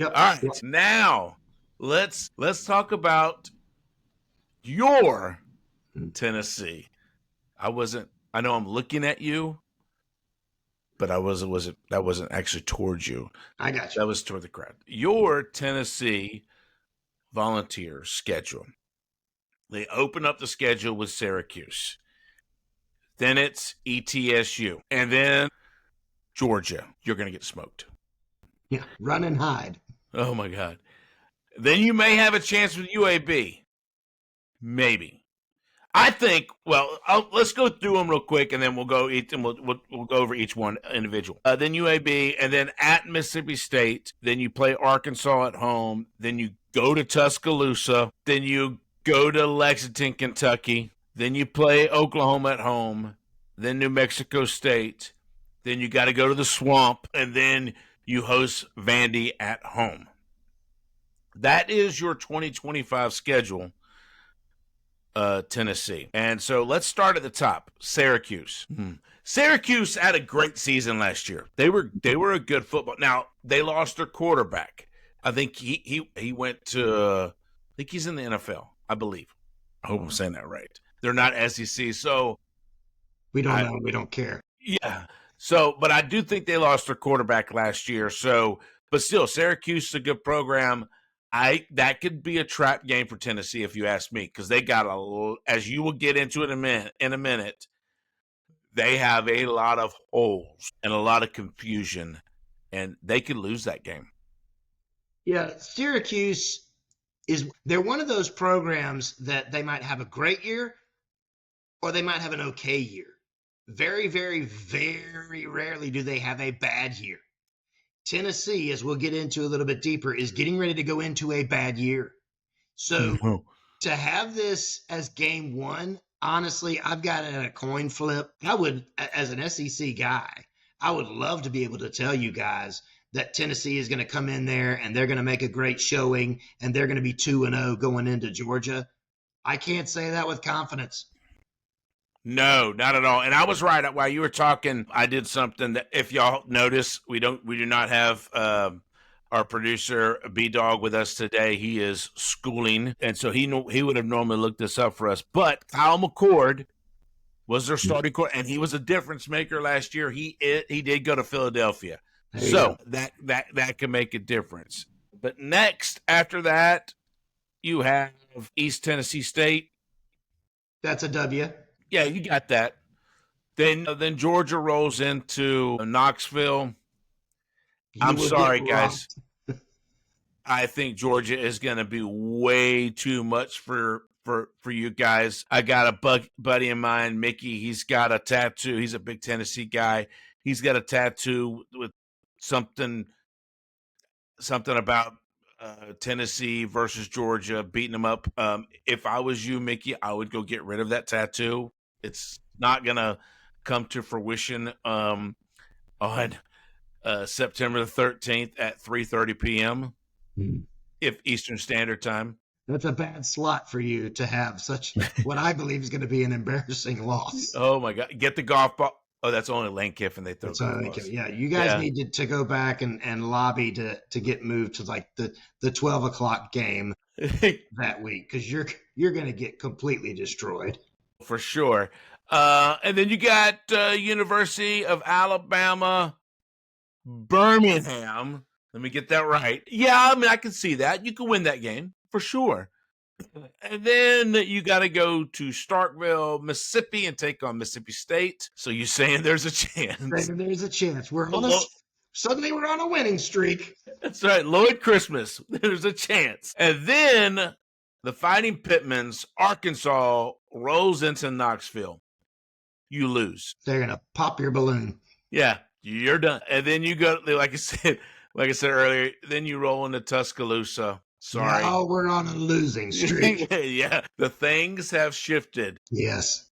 Yep. All right. Now let's talk about your Tennessee. I know I'm looking at you, but that wasn't actually towards you. I got you. That was toward the crowd. Your Tennessee Volunteers schedule. They open up the schedule with Syracuse. Then it's ETSU. And then Georgia. You're going to get smoked. Yeah, run and hide. Oh, my God. Then you may have a chance with UAB. Maybe. I think. Well, let's go through them real quick, and then we'll go we'll go over each one individual. Then UAB, and then at Mississippi State. Then you play Arkansas at home. Then you go to Tuscaloosa. Then you go to Lexington, Kentucky. Then you play Oklahoma at home. Then New Mexico State. Then you got to go to the Swamp, and then you host Vandy at home. That is your 2025 schedule. Tennessee. And so let's start at the top. Syracuse. Syracuse had a great season last year. They were a good football. Now they lost their quarterback. I think he went to. I think he's in the NFL. I believe. I hope I'm saying that right. They're not SEC, so we don't know. We don't care. Yeah. So, but I do think they lost their quarterback last year. So, but still, Syracuse is a good program. That could be a trap game for Tennessee if you ask me, because they got as you will get into it in a minute, they have a lot of holes and a lot of confusion, and they could lose that game. Yeah, Syracuse they're one of those programs that they might have a great year or they might have an okay year. Very, very, very rarely do they have a bad year. Tennessee, as we'll get into a little bit deeper, is getting ready to go into a bad year. So to have this as game one, honestly, I've got it at a coin flip. I would, as an SEC guy, I would love to be able to tell you guys that Tennessee is going to come in there and they're going to make a great showing and they're going to be 2-0 going into Georgia. I can't say that with confidence. No, not at all. And I was right. While you were talking, I did something that, if y'all notice, we do not have our producer B-Dog with us today. He is schooling, and so he would have normally looked this up for us. But Kyle McCord was their starting quarterback, and he was a difference maker last year. He did go to Philadelphia, so that can make a difference. But next, after that, you have East Tennessee State. That's a W. Yeah, you got that. Then Georgia rolls into Knoxville. I'm sorry, guys. I think Georgia is going to be way too much for you guys. I got a buddy of mine, Mickey. He's got a tattoo. He's a big Tennessee guy. He's got a tattoo with something about Tennessee versus Georgia beating them up. If I was you, Mickey, I would go get rid of that tattoo. It's not going to come to fruition on September the 13th at 3:30 p.m. If Eastern Standard Time. That's a bad slot for you to have such what I believe is going to be an embarrassing loss. Oh, my God. Get the golf ball. Oh, that's only Lane Kiffin. They throw golf balls. Yeah, you guys need to go back and lobby to get moved to like the 12 o'clock game that week, because you're going to get completely destroyed. For sure. And then you got University of Alabama, Birmingham. Let me get that right. Yeah, I mean, I can see that. You can win that game, for sure. And then you got to go to Starkville, Mississippi, and take on Mississippi State. So you're saying there's a chance. There's a chance. Suddenly we're on a winning streak. That's right. Lloyd Christmas. There's a chance. And then the Fighting Pittmans, Arkansas, rolls into Knoxville. You lose. They're going to pop your balloon. Yeah, you're done. And then you go, like I said earlier, then you roll into Tuscaloosa. Sorry. Now we're on a losing streak. Yeah, the things have shifted. Yes.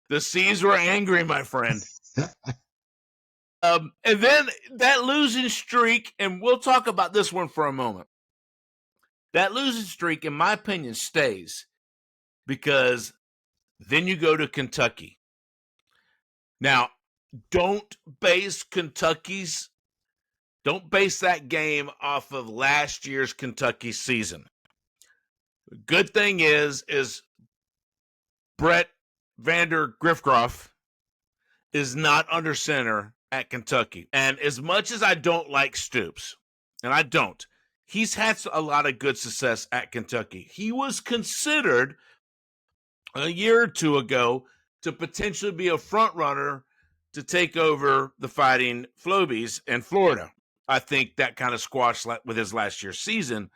The seas were angry, my friend. And then that losing streak, and we'll talk about this one for a moment. That losing streak, in my opinion, stays because then you go to Kentucky. Now, don't base Kentucky's Don't base that game off of last year's Kentucky season. Good thing is Brett Vander Griffgroff is not under center at Kentucky. And as much as I don't like Stoops, and I don't, he's had a lot of good success at Kentucky. He was considered a year or two ago to potentially be a front runner to take over the Fighting Flobies in Florida. I think that kind of squashed with his last year's season.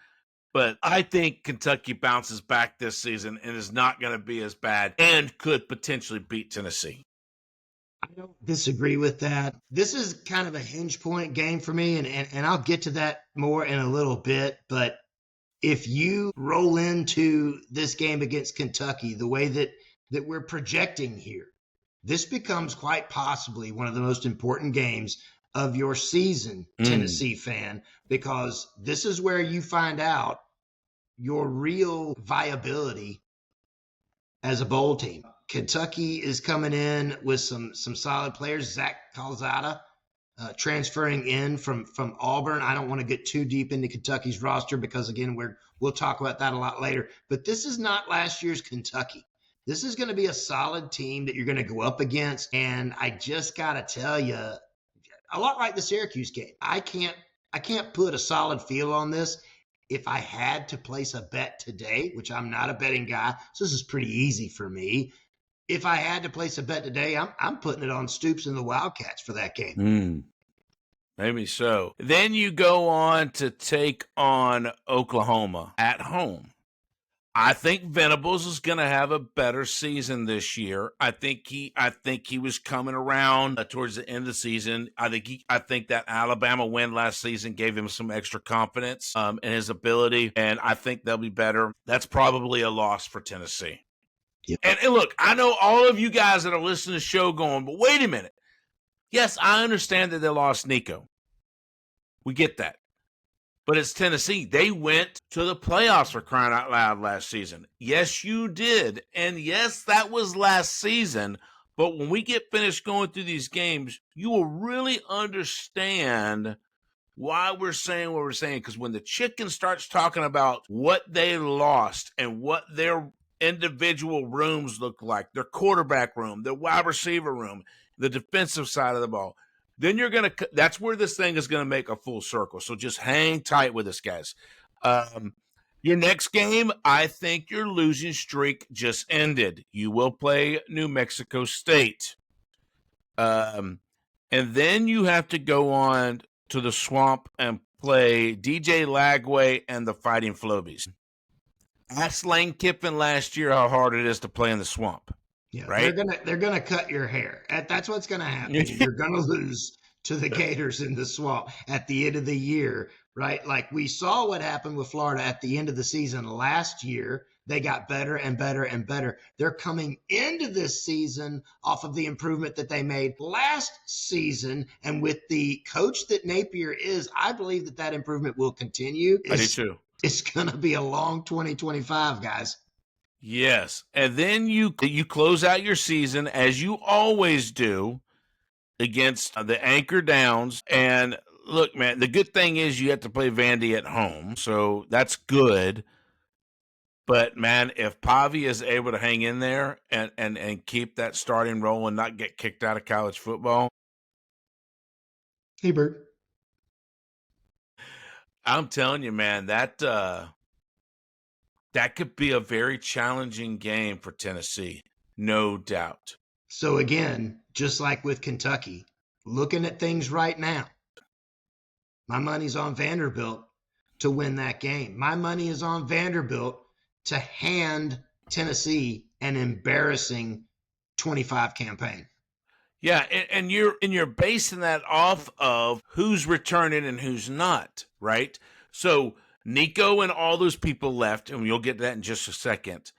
But I think Kentucky bounces back this season and is not going to be as bad and could potentially beat Tennessee. I don't disagree with that. This is kind of a hinge point game for me, and I'll get to that more in a little bit. But if you roll into this game against Kentucky the way that we're projecting here, this becomes quite possibly one of the most important games of your season, Tennessee fan, because this is where you find out your real viability as a bowl team. Kentucky is coming in with some solid players. Zach Calzada transferring in from Auburn. I don't want to get too deep into Kentucky's roster because, again, we'll talk about that a lot later. But this is not last year's Kentucky. This is going to be a solid team that you're going to go up against. And I just got to tell you, a lot like the Syracuse game, I can't put a solid feel on this. If I had to place a bet today, which I'm not a betting guy, so this is pretty easy for me. If I had to place a bet today, I'm putting it on Stoops and the Wildcats for that game. Maybe so. Then you go on to take on Oklahoma at home. I think Venables is going to have a better season this year. I think he was coming around towards the end of the season. I think that Alabama win last season gave him some extra confidence in his ability, and I think they'll be better. That's probably a loss for Tennessee. Yep. And look, I know all of you guys that are listening to the show going, but wait a minute. Yes, I understand that they lost Nico. We get that. But it's Tennessee. They went to the playoffs, for crying out loud, last season. Yes, you did. And yes, that was last season. But when we get finished going through these games, you will really understand why we're saying what we're saying. Because when the chicken starts talking about what they lost and what their individual rooms look like, their quarterback room, their wide receiver room, the defensive side of the ball, then that's where this thing is going to make a full circle. So just hang tight with us, guys. Your next game, I think your losing streak just ended. You will play New Mexico State. And then you have to go on to the Swamp and play DJ Lagway and the Fighting Flobies. Asked Lane Kiffin last year how hard it is to play in the Swamp. Yeah, right? They're gonna cut your hair. That's what's gonna happen. You're gonna lose to the Gators in the Swamp at the end of the year, right? Like we saw what happened with Florida at the end of the season last year. They got better and better and better. They're coming into this season off of the improvement that they made last season, and with the coach that Napier is, I believe that improvement will continue. I do too. It's gonna be a long 2025, guys. Yes, and then you close out your season as you always do against the Anchor Downs. And look, man, the good thing is you have to play Vandy at home, so that's good. But man, if Pavia is able to hang in there and keep that starting role and not get kicked out of college football, hey Bert, I'm telling you, man, that could be a very challenging game for Tennessee, no doubt. So again, just like with Kentucky, looking at things right now, my money's on Vanderbilt to win that game. My money is on Vanderbilt to hand Tennessee an embarrassing 25 campaign. Yeah, and you're basing that off of who's returning and who's not, right? So Nico and all those people left, and you'll get to that in just a second.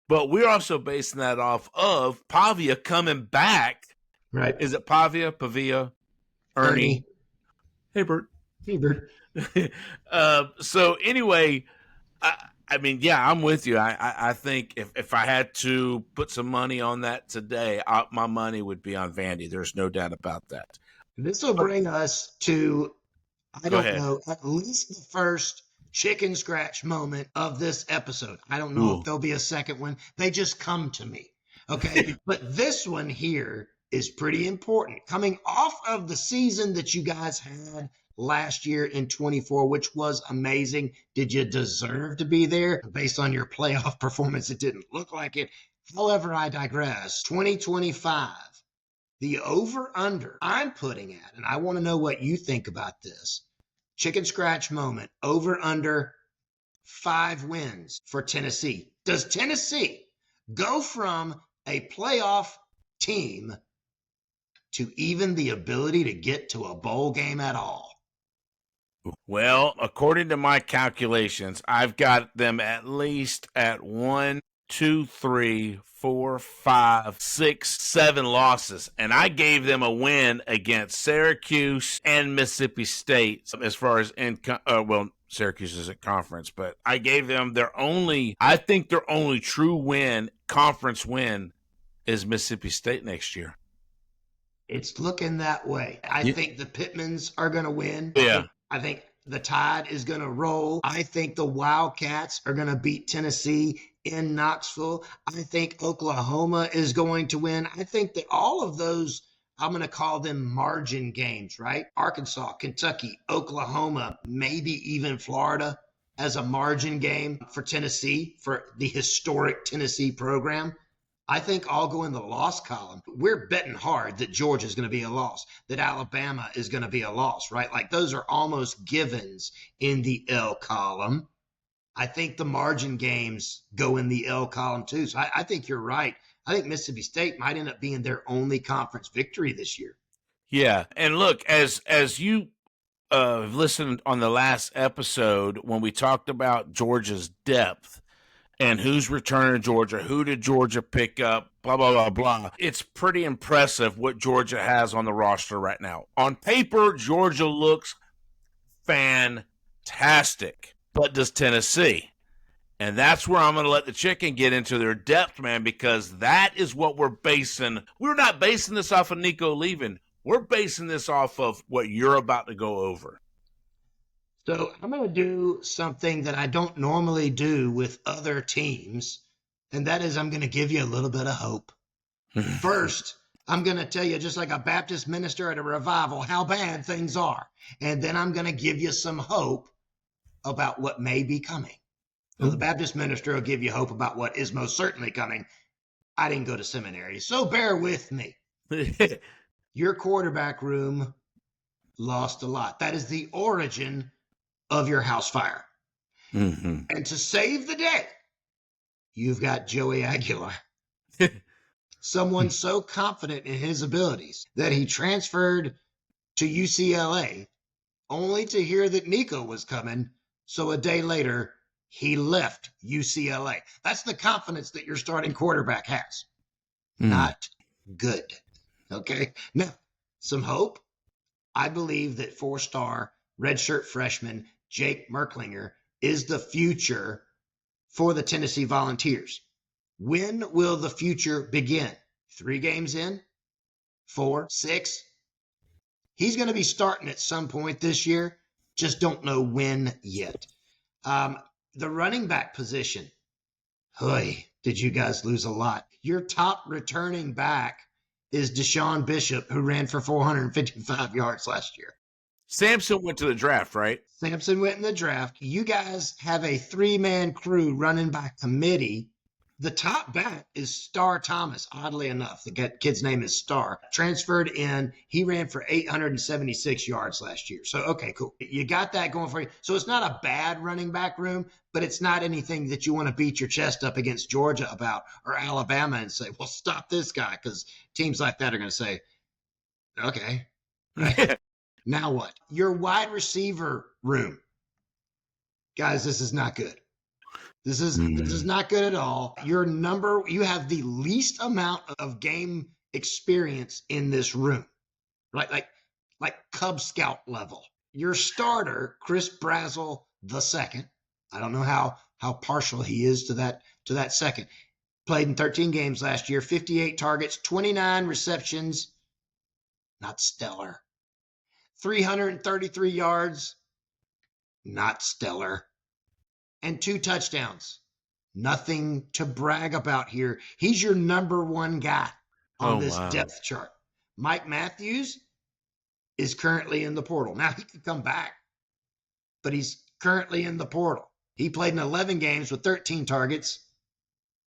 But we're also basing that off of Pavia coming back. Right. Is it Pavia, Ernie? Hey, Bert. Hey, Bert. So anyway, I mean, yeah, I'm with you. I think if I had to put some money on that today, my money would be on Vandy. There's no doubt about that. This will bring us to I Go don't ahead. know, at least the first chicken scratch moment of this episode. I don't know Ooh. if there'll be a second one. They just come to me. Okay. But this one here is pretty important. Coming off of the season that you guys had last year in 24, which was amazing. Did you deserve to be there? Based on your playoff performance, it didn't look like it. However, I digress. 2025, the over-under I'm putting at, and I want to know what you think about this. Chicken scratch moment, over-under 5 wins for Tennessee. Does Tennessee go from a playoff team to even the ability to get to a bowl game at all? Well, according to my calculations, I've got them at least at 1, 2, 3, 4, 5, 6, 7 losses. And I gave them a win against Syracuse and Mississippi State as far as Syracuse is at conference, but I gave them I think their only true conference win is Mississippi State next year. It's looking that way. I think the Pittmans are going to win. Yeah. I think the Tide is going to roll. I think the Wildcats are going to beat Tennessee in Knoxville. I think Oklahoma is going to win. I think that all of those, I'm going to call them margin games, right? Arkansas, Kentucky, Oklahoma, maybe even Florida as a margin game for Tennessee, for the historic Tennessee program. I think I'll go in the loss column. We're betting hard that Georgia is going to be a loss, that Alabama is going to be a loss, right? Like those are almost givens in the L column. I think the margin games go in the L column too. So I think you're right. I think Mississippi State might end up being their only conference victory this year. Yeah. And look, as you listened on the last episode when we talked about Georgia's depth, and who's returning to Georgia, who did Georgia pick up, blah, blah, blah, blah. It's pretty impressive what Georgia has on the roster right now. On paper, Georgia looks fantastic. But does Tennessee? And that's where I'm going to let the chicken get into their depth, man, because that is what we're basing. We're not basing this off of Nico leaving. We're basing this off of what you're about to go over. So I'm going to do something that I don't normally do with other teams, and that is I'm going to give you a little bit of hope. First, I'm going to tell you, just like a Baptist minister at a revival, how bad things are. And then I'm going to give you some hope about what may be coming. Well, the Baptist minister will give you hope about what is most certainly coming. I didn't go to seminary, so bear with me. Your quarterback room lost a lot. That is the origin of your house fire. Mm-hmm. And to save the day, you've got Joey Aguilar. Someone so confident in his abilities that he transferred to UCLA only to hear that Nico was coming. So a day later, he left UCLA. That's the confidence that your starting quarterback has. Not good. Okay. Now, some hope. I believe that 4-star redshirt freshman Jake Merklinger is the future for the Tennessee Volunteers. When will the future begin? 3 games in? 4, 6? He's going to be starting at some point this year. Just don't know when yet. The running back position. Hoy, did you guys lose a lot? Your top returning back is Deshaun Bishop, who ran for 455 yards last year. Samson went to the draft, right? Samson went in the draft. You guys have a 3-man crew running by committee. The top back is Star Thomas, oddly enough. The kid's name is Star. Transferred in. He ran for 876 yards last year. So, okay, cool. You got that going for you. So it's not a bad running back room, but it's not anything that you want to beat your chest up against Georgia about or Alabama and say, well, stop this guy, because teams like that are going to say, okay, right? Now what? Your wide receiver room. Guys, this is not good. This is not good at all. You have the least amount of game experience in this room, right? Like Cub Scout level. Your starter, Chris Brazzell II. I don't know how partial he is to that second. Played in 13 games last year, 58 targets, 29 receptions. Not stellar. 333 yards, not stellar, and 2 touchdowns. Nothing to brag about here. He's your number one guy on this depth chart. Mike Matthews is currently in the portal. Now, he could come back, but he's currently in the portal. He played in 11 games with 13 targets,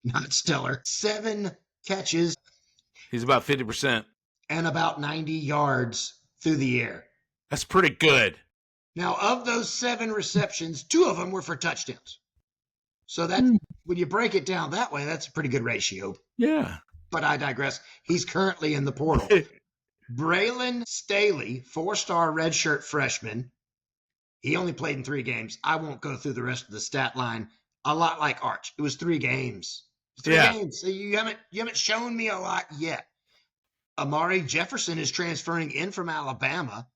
not stellar, 7 catches. He's about 50%. And about 90 yards through the air. That's pretty good. Now, of those 7 receptions, 2 of them were for touchdowns. So that when you break it down that way, that's a pretty good ratio. Yeah. But I digress. He's currently in the portal. Braylon Staley, 4-star redshirt freshman. He only played in 3 games. I won't go through the rest of the stat line. A lot like Arch. It was 3 games. 3 games. So you haven't shown me a lot yet. Amari Jefferson is transferring in from Alabama.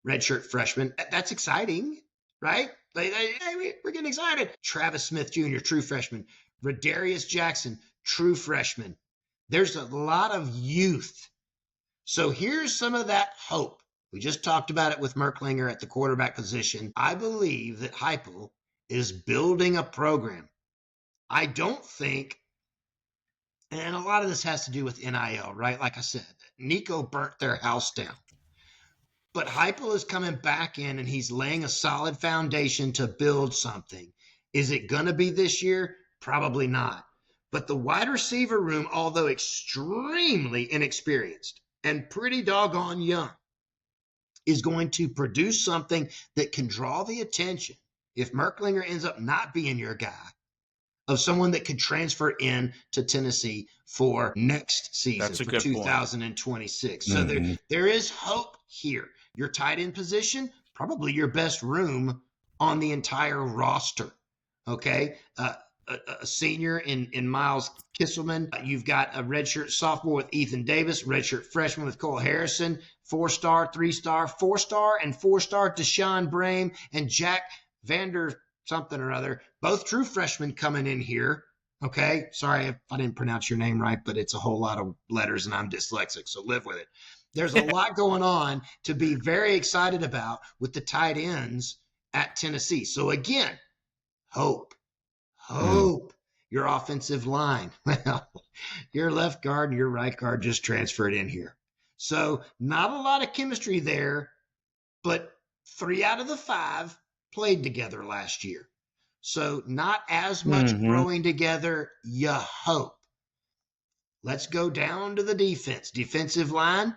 Redshirt freshman. That's exciting, right? We're getting excited. Travis Smith Jr., true freshman. Radarius Jackson, true freshman. There's a lot of youth. So here's some of that hope. We just talked about it with Merklinger at the quarterback position. I believe that Heupel is building a program. I don't think, and a lot of this has to do with NIL, right? Like I said, Nico burnt their house down. But Heupel is coming back in and he's laying a solid foundation to build something. Is it going to be this year? Probably not. But the wide receiver room, although extremely inexperienced and pretty doggone young, is going to produce something that can draw the attention, if Merklinger ends up not being your guy, of someone that could transfer in to Tennessee for next season, for 2026. So there is hope here. Your tight end position, probably your best room on the entire roster. Okay? A senior in Miles Kisselman. You've got a redshirt sophomore with Ethan Davis, redshirt freshman with Cole Harrison, 4-star, 3-star, 4-star, and 4-star Deshaun Brame and Jack Vander something or other. Both true freshmen coming in here. Okay? Sorry if I didn't pronounce your name right, but it's a whole lot of letters and I'm dyslexic, so live with it. There's a lot going on to be very excited about with the tight ends at Tennessee. So again, hope. Your offensive line. Well, your left guard and your right guard just transferred in here. So not a lot of chemistry there, but 3 out of the 5 played together last year. So not as much growing together, you hope. Let's go down to the defense. Defensive line,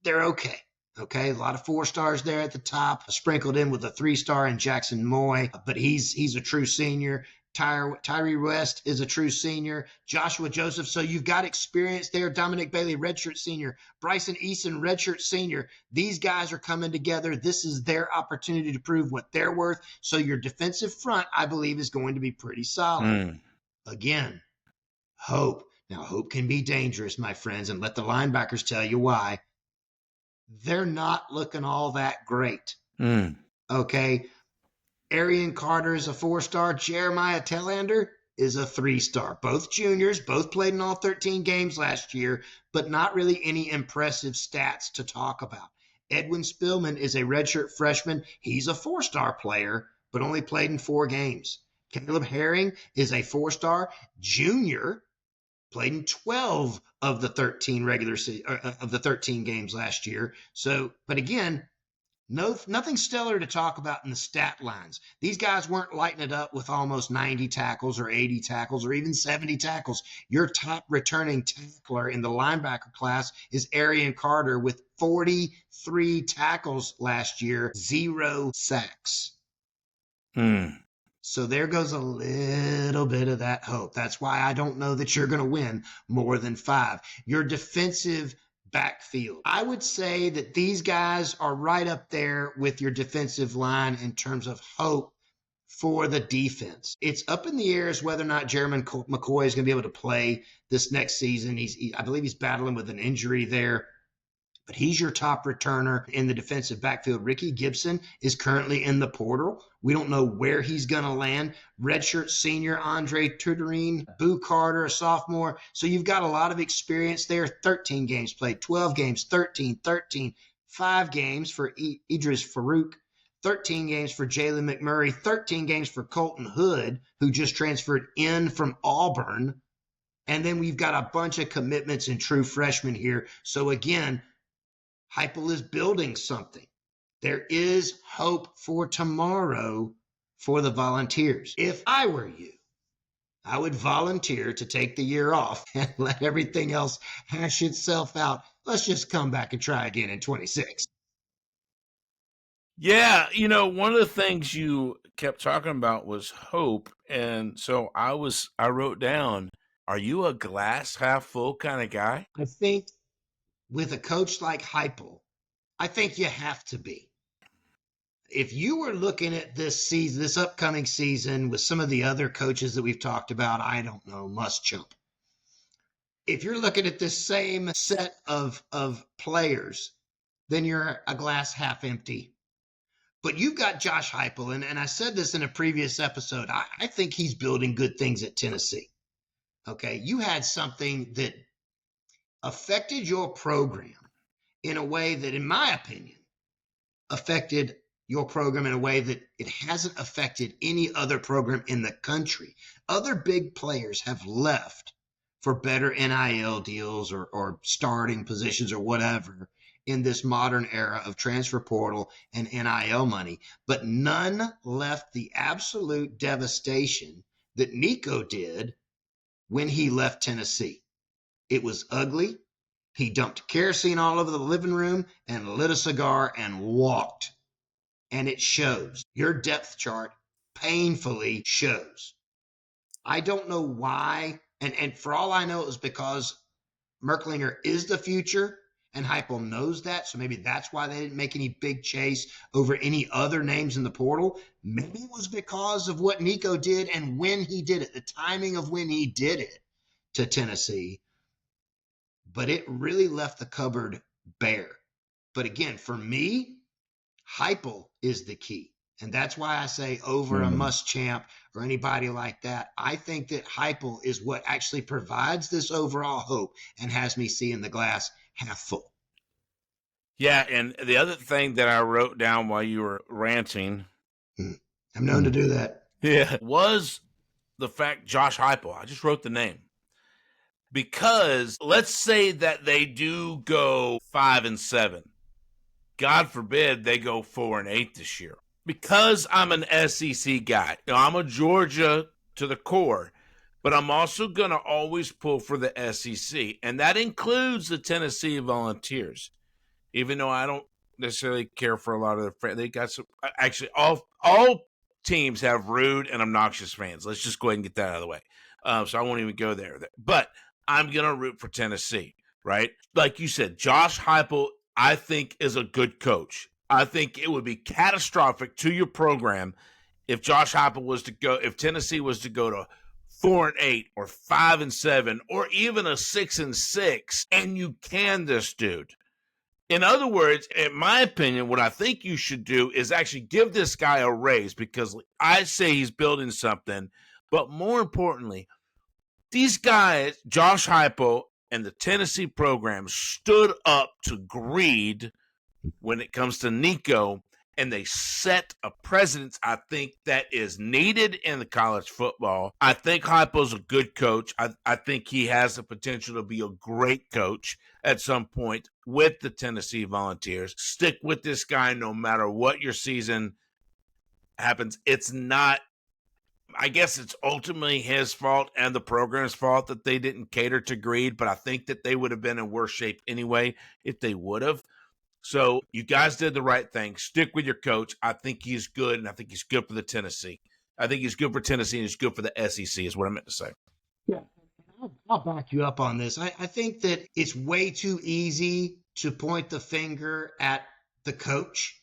they're okay. Okay, a lot of 4-stars there at the top, sprinkled in with a 3-star in Jackson Moy, but he's a true senior. Tyree West is a true senior. Joshua Joseph, so you've got experience there. Dominic Bailey, redshirt senior. Bryson Eason, redshirt senior. These guys are coming together. This is their opportunity to prove what they're worth. So your defensive front, I believe, is going to be pretty solid. Again, hope. Now, hope can be dangerous, my friends, and let the linebackers tell you why. They're not looking all that great. Okay? Arian Carter is a 4-star. Jeremiah Tellander is a 3-star. Both juniors, both played in all 13 games last year, but not really any impressive stats to talk about. Edwin Spillman is a redshirt freshman. He's a 4-star player, but only played in 4 games. Caleb Herring is a 4-star junior, played in 12 of the 13 of the 13 games last year. So, but again, nothing stellar to talk about in the stat lines. These guys weren't lighting it up with almost 90 tackles or 80 tackles or even 70 tackles. Your top returning tackler in the linebacker class is Arian Carter with 43 tackles last year, 0 sacks. So there goes a little bit of that hope. That's why I don't know that you're going to win more than 5. Your defensive backfield. I would say that these guys are right up there with your defensive line in terms of hope for the defense. It's up in the air as whether or not Jeremy McCoy is going to be able to play this next season. I believe he's battling with an injury there, but he's your top returner in the defensive backfield. Ricky Gibson is currently in the portal. We don't know where he's going to land. Redshirt senior Andre Tutorine, Boo Carter, a sophomore. So you've got a lot of experience there. 13 games played, 12 games, 13, 5 games for Idris Farouk, 13 games for Jalen McMurray, 13 games for Colton Hood, who just transferred in from Auburn. And then we've got a bunch of commitments and true freshmen here. So again, Heupel is building something. There is hope for tomorrow for the Volunteers. If I were you, I would volunteer to take the year off and let everything else hash itself out. Let's just come back and try again in 26. Yeah, one of the things you kept talking about was hope, and so I wrote down, are you a glass half full kind of guy? I think with a coach like Heupel, I think you have to be. If you were looking at this season, this upcoming season, with some of the other coaches that we've talked about, I don't know, Muschamp. If you're looking at this same set of players, then you're a glass half empty. But you've got Josh Heupel, and I said this in a previous episode. I think he's building good things at Tennessee. Okay, you had something that affected your program in a way that, in my opinion, affected your program in a way that it hasn't affected any other program in the country. Other big players have left for better NIL deals or starting positions or whatever in this modern era of transfer portal and NIL money, but none left the absolute devastation that Nico did when he left Tennessee. It was ugly. He dumped kerosene all over the living room and lit a cigar and walked. And it shows. Your depth chart painfully shows. I don't know why. And for all I know, it was because Merklinger is the future and Heupel knows that. So maybe that's why they didn't make any big chase over any other names in the portal. Maybe it was because of what Nico did and when he did it, the timing of when he did it to Tennessee. But it really left the cupboard bare. But again, for me, Heupel is the key. And that's why I say over a Muschamp or anybody like that. I think that Heupel is what actually provides this overall hope and has me seeing the glass half full. Yeah, and the other thing that I wrote down while you were ranting, I'm known to do that. Yeah, was the fact Josh Heupel. I just wrote the name. Because let's say that they do go 5-7. God forbid they go 4-8 this year. Because I'm an SEC guy, I'm a Georgia to the core, but I'm also going to always pull for the SEC, and that includes the Tennessee Volunteers. Even though I don't necessarily care for a lot of their, they got some. Actually, all teams have rude and obnoxious fans. Let's just go ahead and get that out of the way. So I won't even go there. But I'm gonna root for Tennessee, right? Like you said, Josh Heupel, I think, is a good coach. I think it would be catastrophic to your program if Josh Heupel was to go, if Tennessee was to go to 4-8 or 5-7 or even a 6-6, and you can this dude. In other words, in my opinion, what I think you should do is actually give this guy a raise, because I say he's building something. But more importantly, these guys, Josh Heupel and the Tennessee program, stood up to greed when it comes to Nico, and they set a precedence, I think, that is needed in the college football. I think Heupel's a good coach. I think he has the potential to be a great coach at some point with the Tennessee Volunteers. Stick with this guy no matter what your season happens. It's not, I guess it's ultimately his fault and the program's fault that they didn't cater to greed, but I think that they would have been in worse shape anyway if they would have. So you guys did the right thing. Stick with your coach. I think he's good, and I think he's good for the Tennessee. I think he's good for Tennessee, and he's good for the SEC is what I meant to say. Yeah, I'll back you up on this. I think that it's way too easy to point the finger at the coach,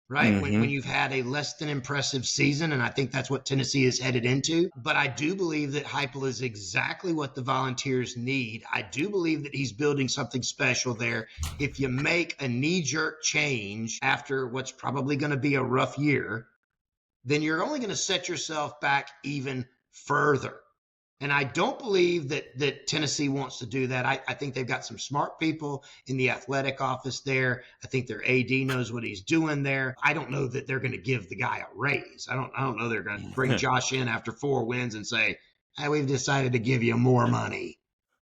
right? Mm-hmm. When you've had a less than impressive season, and I think that's what Tennessee is headed into. But I do believe that Heupel is exactly what the Volunteers need. I do believe that he's building something special there. If you make a knee-jerk change after what's probably going to be a rough year, then you're only going to set yourself back even further. And I don't believe that Tennessee wants to do that. I think they've got some smart people in the athletic office there. I think their AD knows what he's doing there. I don't know that they're going to give the guy a raise. I don't know they're going to bring Josh in after 4 wins and say, hey, we've decided to give you more money,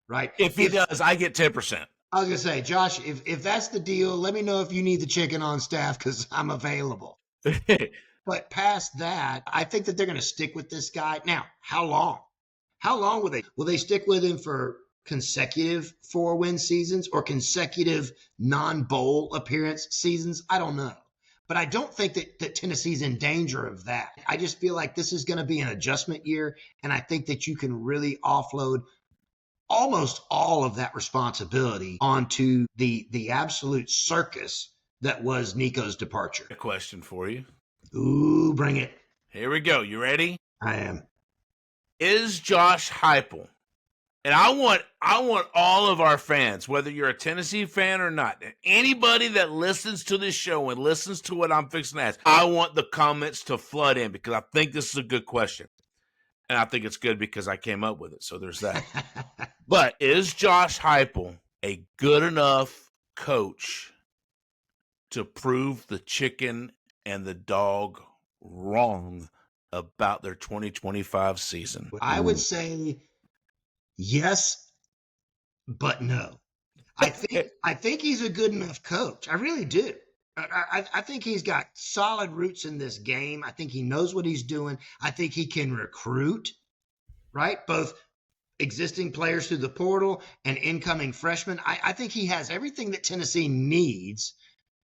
right? If he does, I get 10%. I was going to say, Josh, if that's the deal, let me know if you need the chicken on staff because I'm available. But past that, I think that they're going to stick with this guy. Now, how long? How long will they? Will they stick with him for consecutive 4-win seasons or consecutive non-bowl appearance seasons? I don't know. But I don't think that Tennessee's in danger of that. I just feel like this is going to be an adjustment year, and I think that you can really offload almost all of that responsibility onto the absolute circus that was Nico's departure. A question for you. Ooh, bring it. Here we go. You ready? I am. Is Josh Heupel, and I want all of our fans, whether you're a Tennessee fan or not, anybody that listens to this show and listens to what I'm fixing to ask, I want the comments to flood in because I think this is a good question. And I think it's good because I came up with it, so there's that. But is Josh Heupel a good enough coach to prove the Chicken and the Dawg wrong about their 2025 season? I would say yes, but no. I think he's a good enough coach. I really do. I think he's got solid roots in this game. I think he knows what he's doing. I think he can recruit, right? Both existing players through the portal and incoming freshmen. I think he has everything that Tennessee needs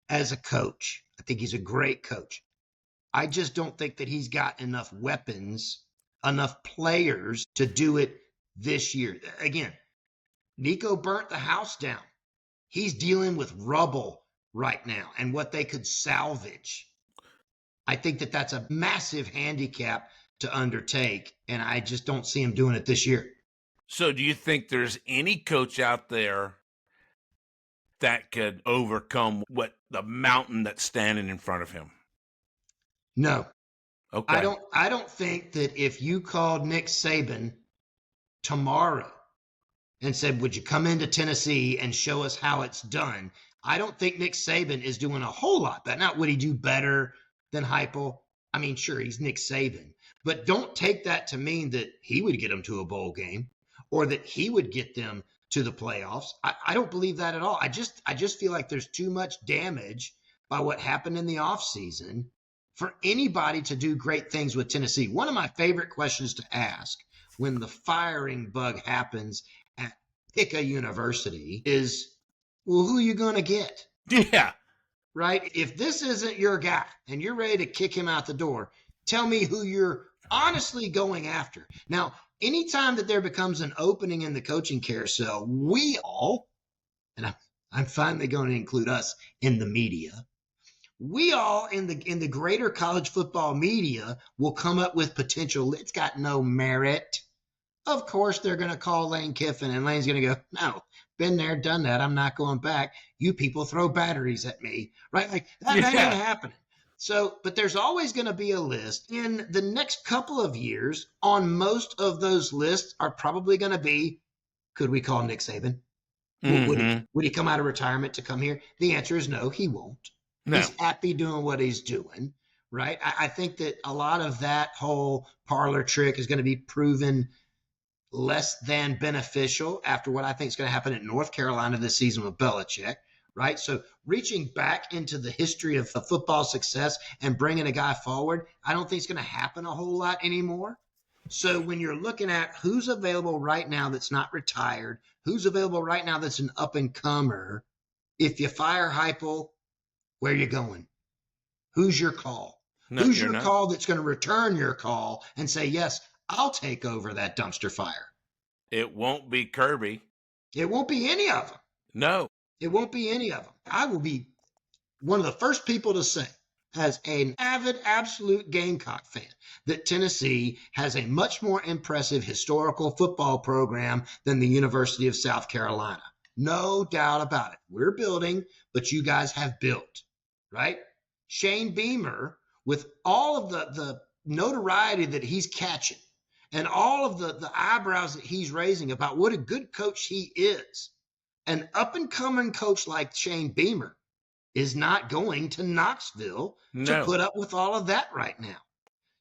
as a coach. I think he's a great coach. I just don't think that he's got enough weapons, enough players to do it this year. Again, Nico burnt the house down. He's dealing with rubble right now and what they could salvage. I think that that's a massive handicap to undertake, and I just don't see him doing it this year. So do you think there's any coach out there that could overcome what the mountain that's standing in front of him? No. Okay. I don't think that if you called Nick Saban tomorrow and said, would you come into Tennessee and show us how it's done? I don't think Nick Saban is doing a whole lot better. Now, would he do better than Heupel? I mean, sure, he's Nick Saban. But don't take that to mean that he would get them to a bowl game or that he would get them to the playoffs. I don't believe that at all. I just feel like there's too much damage by what happened in the offseason for anybody to do great things with Tennessee. One of my favorite questions to ask when the firing bug happens at pick a university is, well, who are you going to get? Yeah. Right? If this isn't your guy and you're ready to kick him out the door, tell me who you're honestly going after. Now, anytime that there becomes an opening in the coaching carousel, we all, and I'm finally going to include us in the media, we all in the greater college football media will come up with potential. It's got no merit. Of course, they're going to call Lane Kiffin, and Lane's going to go, no, been there, done that. I'm not going back. You people throw batteries at me, right? Like that ain't going to happen. So, but there's always going to be a list. In the next couple of years, on most of those lists are probably going to be, could we call Nick Saban? Mm-hmm. Would he come out of retirement to come here? The answer is no, he won't. No. He's happy doing what he's doing, right? I think that a lot of that whole parlor trick is going to be proven less than beneficial after what I think is going to happen at North Carolina this season with Belichick, right? So reaching back into the history of football success and bringing a guy forward, I don't think it's going to happen a whole lot anymore. So when you're looking at who's available right now that's not retired, who's available right now that's an up-and-comer, if you fire Heupel, where are you going? Who's your call? No, who's your call that's going to return your call and say, yes, I'll take over that dumpster fire? It won't be Kirby. It won't be any of them. No. It won't be any of them. I will be one of the first people to say, as an avid, absolute Gamecock fan, that Tennessee has a much more impressive historical football program than the University of South Carolina. No doubt about it. We're building, but you guys have built, right? Shane Beamer, with all of the notoriety that he's catching and all of the eyebrows that he's raising about what a good coach he is. An up-and-coming coach like Shane Beamer is not going to Knoxville to No. put up with all of that right now.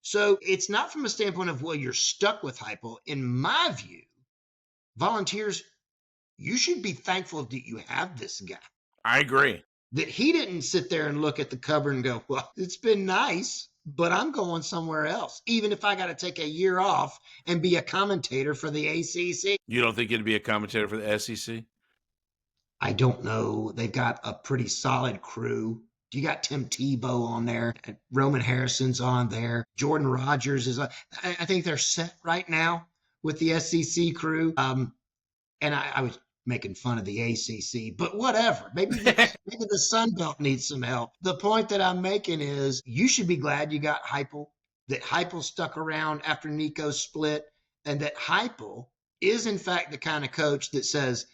So it's not from a standpoint of, well, you're stuck with Heupel. In my view, Volunteers, you should be thankful that you have this guy. I agree. That he didn't sit there and look at the cupboard and go, well, it's been nice, but I'm going somewhere else, even if I got to take a year off and be a commentator for the ACC. You don't think he'd be a commentator for the SEC? I don't know. They've got a pretty solid crew. You got Tim Tebow on there. Roman Harrison's on there. Jordan Rogers is on. I think they're set right now with the SEC crew. And I was making fun of the ACC, but whatever. Maybe the Sun Belt needs some help. The point that I'm making is you should be glad you got Heupel, that Heupel stuck around after Nico split, and that Heupel is, in fact, the kind of coach that says,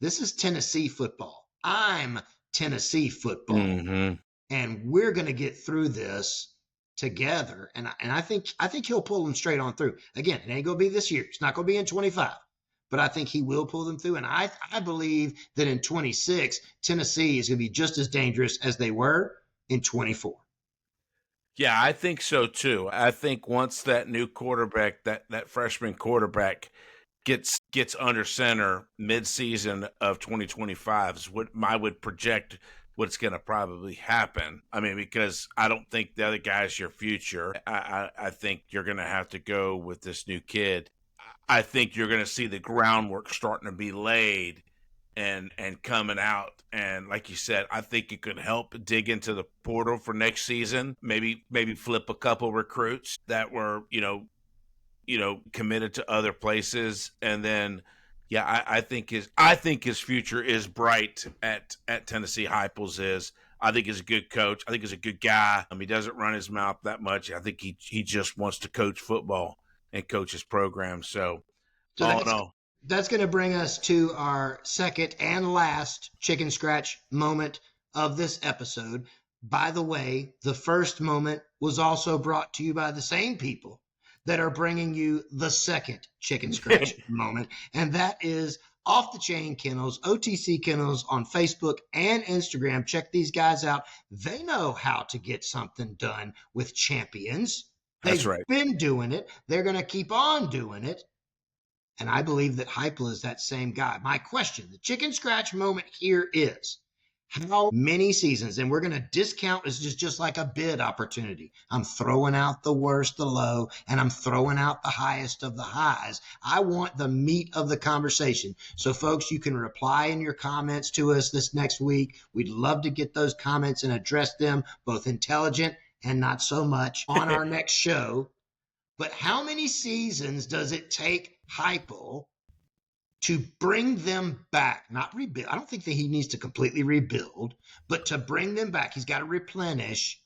this is Tennessee football. I'm Tennessee football. Mm-hmm. And we're going to get through this together. And I think he'll pull them straight on through. Again, it ain't going to be this year. It's not going to be in 25. But I think he will pull them through. And I believe that in 26, Tennessee is going to be just as dangerous as they were in 24. Yeah, I think so too. I think once that new quarterback, that freshman quarterback gets under center mid-season of 2025 is what I would project what's going to probably happen. I mean, because I don't think the other guy's your future. I think you're going to have to go with this new kid. I think you're going to see the groundwork starting to be laid and coming out. And like you said, I think it could help dig into the portal for next season. Maybe flip a couple recruits that were, committed to other places. And then, yeah, I think his future is bright at Tennessee. Heupel's is. I think he's a good coach. I think he's a good guy. He doesn't run his mouth that much. I think he just wants to coach football and coach his program. So that's going to bring us to our second and last chicken scratch moment of this episode. By the way, the first moment was also brought to you by the same people that are bringing you the second chicken scratch moment. And that is Off the Chain Kennels, OTC Kennels on Facebook and Instagram. Check these guys out. They know how to get something done with champions. That's right. They've been doing it. They're going to keep on doing it. And I believe that Heupel is that same guy. My question, the chicken scratch moment here is, how many seasons, and we're going to discount as just like a bid opportunity. I'm throwing out the worst, the low, and I'm throwing out the highest of the highs. I want the meat of the conversation. So, folks, you can reply in your comments to us this next week. We'd love to get those comments and address them, both intelligent and not so much, on our next show. But how many seasons does it take Heupel to bring them back? Not rebuild. I don't think that he needs to completely rebuild, but to bring them back. He's got to replenish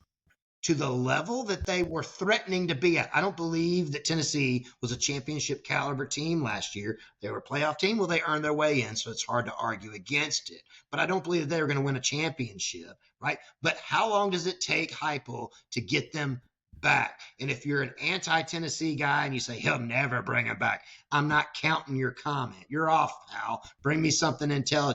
to the level that they were threatening to be at. I don't believe that Tennessee was a championship caliber team last year. They were a playoff team. Well, they earned their way in, so it's hard to argue against it. But I don't believe that they were going to win a championship, right? But how long does it take Heupel to get them back? And if you're an anti-Tennessee guy and you say he'll never bring him back, I'm not counting your comment. You're off, pal. Bring me something intelligent.